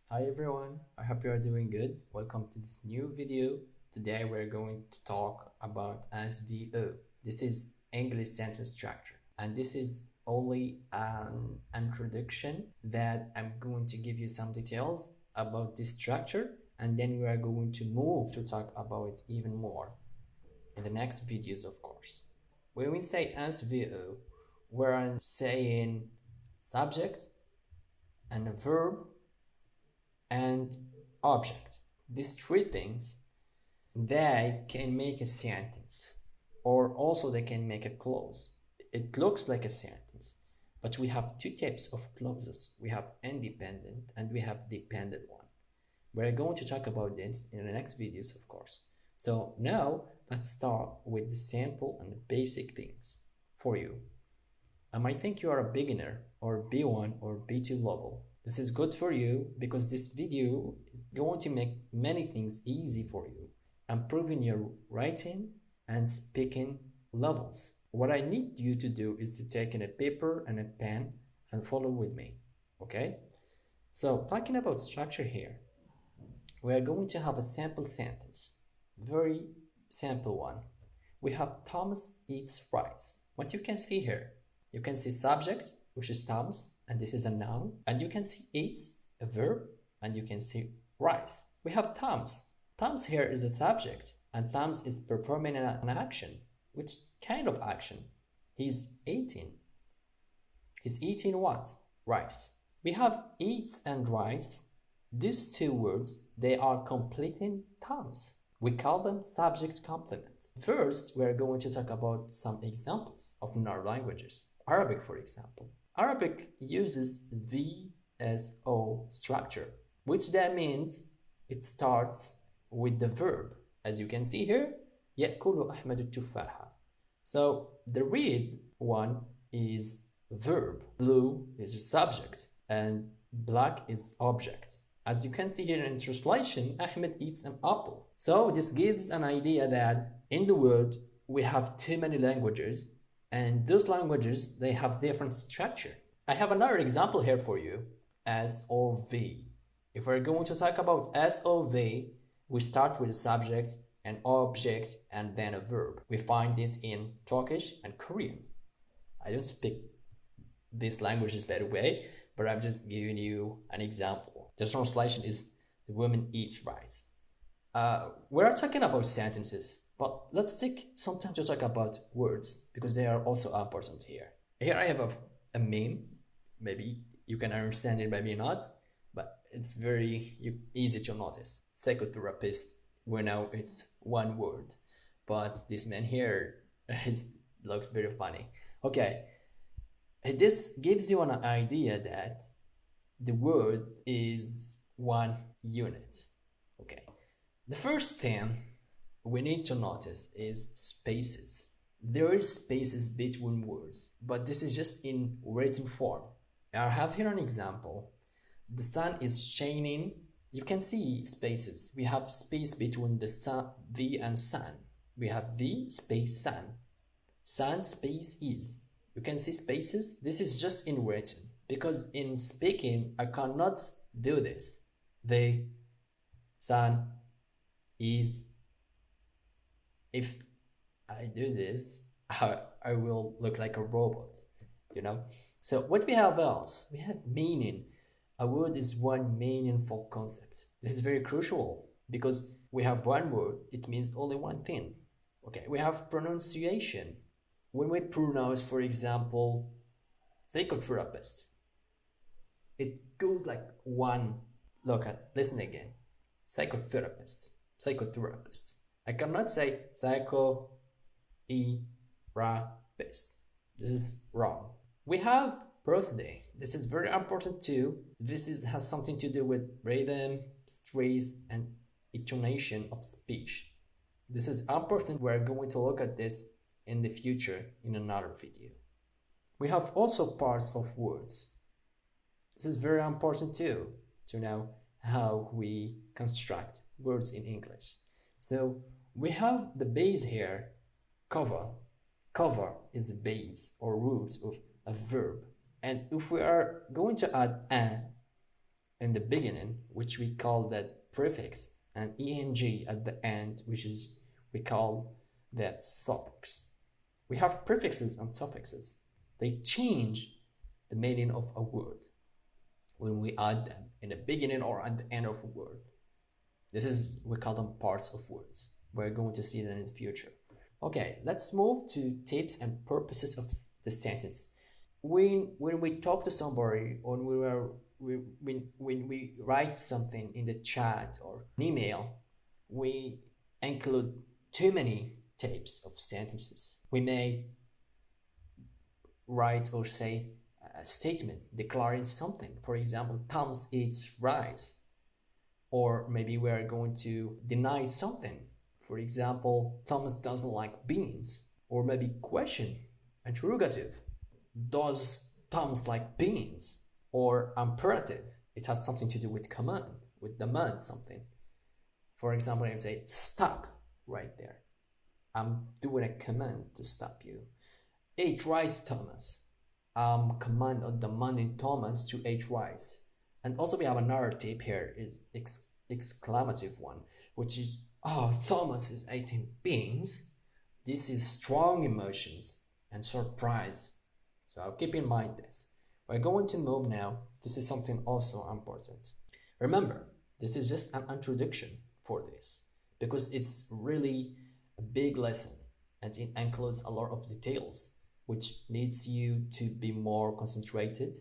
Hi everyone, I hope you are doing good. Welcome to this new video. Today we're going to talk about SVO. This is English sentence structure, and this is only an introduction that I'm going to give you some details about this structure, and then we are going to move to talk about it even more in the next videos, of course. When we say SVO, we're saying subject and a verb and object. These three things, they can make a sentence, or also they can make a clause. It looks like a sentence, but we have two types of clauses. We have independent and we have dependent one. We're going to talk about this in the next videos, of course. So now let's start with the simple and the basic things for you. I might think you are a beginner or B1 or B2 level. This is good for you because this video is going to make many things easy for you, improving your writing and speaking levels. What I need you to do is to take in a paper and a pen and follow with me, okay? So talking about structure here, we are going to have a sample sentence, very simple one. We have Thomas eats rice. What you can see here, you can see subject, which is Thomas, and this is a noun, and you can see eats, a verb, and you can see rice. We have Thomas. Thomas here is a subject, and Thomas is performing an action. Which kind of action? He's eating. He's eating what? Rice. We have eats and rice. These two words, they are completing Thomas. We call them subject complement. First, we're going to talk about some examples of our languages. Arabic, for example. Arabic uses VSO structure, which that means it starts with the verb. As you can see here, يأكل أحمد التفاحة. So the read one is verb, blue is a subject, and black is object. As you can see here in translation, Ahmed eats an apple. So this gives an idea that in the world we have too many languages, and those languages, they have different structure. I have another example here for you, SOV. If we're going to talk about SOV, we start with a subject, an object, and then a verb. We find this in Turkish and Korean. I don't speak these languages by the way, but I'm just giving you an example. The translation is the woman eats rice. We're talking about sentences, but let's take some time to talk about words because they are also important here. Here I have a meme. Maybe you can understand it, maybe not, but it's very easy to notice. Psychotherapist, we know it's one word, but this man here, it looks very funny. Okay, this gives you an idea that the word is one unit. Okay, the first thing we need to notice is spaces. There is spaces between words, but this is just in written form. I have here an example. The sun is shining. You can see spaces. We have space between the sun, the and sun. We have the space sun. Sun space is. You can see spaces. This is just in written because in speaking I cannot do this. The sun is. If I do this, I will look like a robot, you know? So what we have else? We have meaning. A word is one meaningful concept. This is very crucial because we have one word, it means only one thing. Okay, we have pronunciation. When we pronounce, for example, psychotherapist, it goes like one. Listen again. Psychotherapist, psychotherapist. I cannot say psychotherapist. This is wrong. We have prosody. This is very important too. Has something to do with rhythm, stress, and intonation of speech. This is important. We're going to look at this in the future in another video. We have also parts of words. This is very important too, to know how we construct words in English. So we have the base here, cover. Cover is the base or root of a verb. And if we are going to add an, in the beginning, which we call that prefix, and eng at the end, which is we call that suffix. We have prefixes and suffixes. They change the meaning of a word when we add them in the beginning or at the end of a word. This is, we call them parts of words. We're going to see them in the future. Okay, let's move to tips and purposes of the sentence. When we talk to somebody, or when we write something in the chat or an email, we include too many types of sentences. We may write or say a statement declaring something. For example, Thomas eats rice. Or maybe we are going to deny something. For example, Thomas doesn't like beans. Or maybe question, interrogative. Does Thomas like beans? Or imperative. It has something to do with command, with demand something. For example, I say stop right there. I'm doing a command to stop you. Eat rice, Thomas. Command or demanding Thomas to eat rice. And also we have another tip here, is exclamative one, which is, oh, Thomas is eating beans. This is strong emotions and surprise. So keep in mind this. We're going to move now to see something also important. Remember, this is just an introduction for this, because it's really a big lesson and it includes a lot of details, which needs you to be more concentrated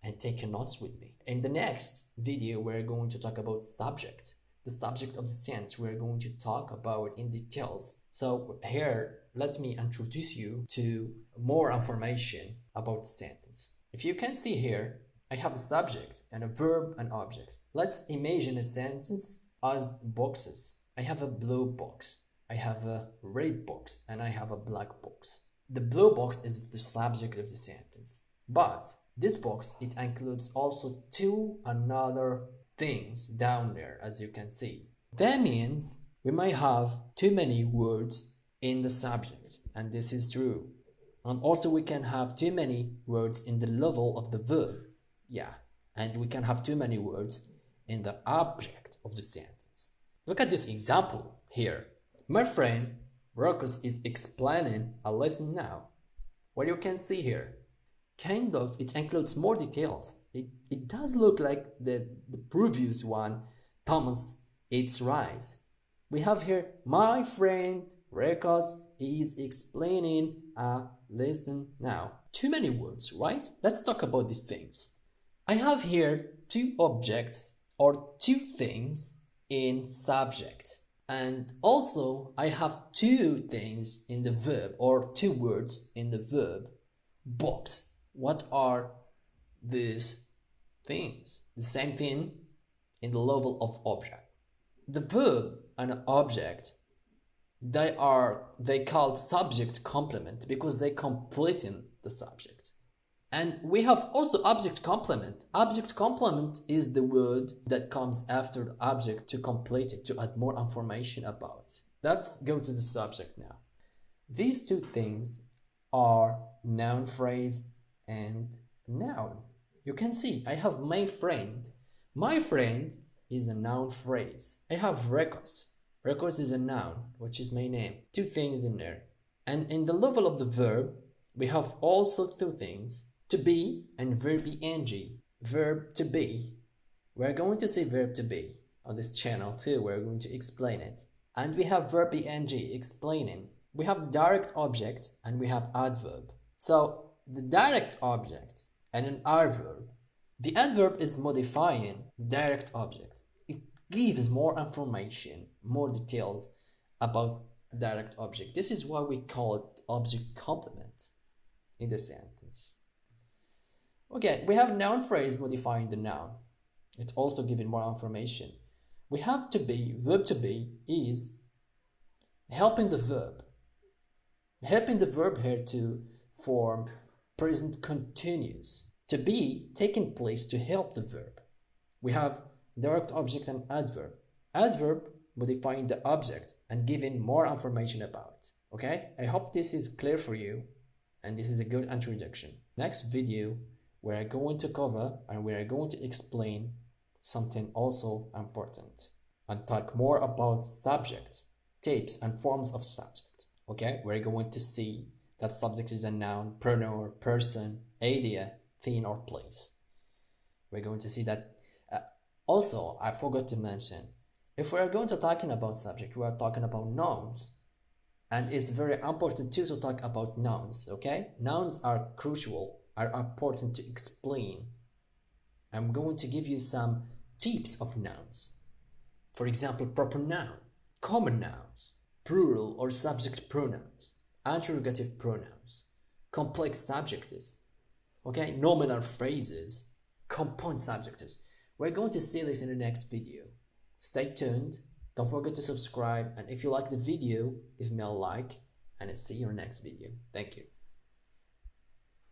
and take notes with me. In the next video, we're going to talk about subject, the subject of the sentence. We're going to talk about in details. So here, let me introduce you to more information about the sentence. If you can see here, I have a subject and a verb and object. Let's imagine a sentence as boxes. I have a blue box, I have a red box, and I have a black box. The blue box is the subject of the sentence, but this box, it includes also two another things down there, as you can see. That means we might have too many words in the subject, and this is true. And also we can have too many words in the level of the verb. Yeah, and we can have too many words in the object of the sentence. Look at this example here. My friend Rikos is explaining a lesson now. What you can see here, kind of, it includes more details. It does look like the previous one, Thomas eats rice. We have here, my friend Rikos is explaining a lesson now. Too many words, right? Let's talk about these things. I have here two objects or two things in subject. And also I have two things in the verb, or two words in the verb box. What are these things? The same thing in the level of object. The verb and object, they called subject complement because they completing the subject. And we have also object complement. Object complement is the word that comes after the object to complete it, to add more information about it. Let's go to the subject now. These two things are noun phrase and noun. You can see I have my friend. My friend is a noun phrase. I have Rikos. Rikos is a noun, which is my name. Two things in there. And in the level of the verb, we have also two things. To be and verb ing. Verb to be. We're going to say verb to be on this channel too. We're going to explain it. And we have verb ing, explaining. We have direct object and we have adverb. So the direct object and an adverb. The adverb is modifying the direct object. It gives more information, more details about direct object. This is why we call it object complement in the sentence. Okay, we have noun phrase modifying the noun. It's also giving more information. We have to be, verb to be is helping the verb. Helping the verb here to form present continuous. To be taking place to help the verb. We have direct object and adverb. Adverb modifying the object and giving more information about it. Okay, I hope this is clear for you and this is a good introduction. Next video, we are going to cover and we are going to explain something also important, and talk more about subject, types and forms of subject. Okay, we're going to see that subject is a noun, pronoun, person, idea, thing, or place. We're going to see that. Also, I forgot to mention, if we are going to talking about subject, we are talking about nouns. And it's very important too to talk about nouns, okay? Nouns are crucial, are important to explain. I'm going to give you some tips of nouns. For example, proper noun, common nouns, plural or subject pronouns, interrogative pronouns, complex subjects, okay? Nominal phrases, compound subjects. We're going to see this in the next video. Stay tuned. Don't forget to subscribe, and if you like the video, give me a like, and I'll see you in the next video. Thank you.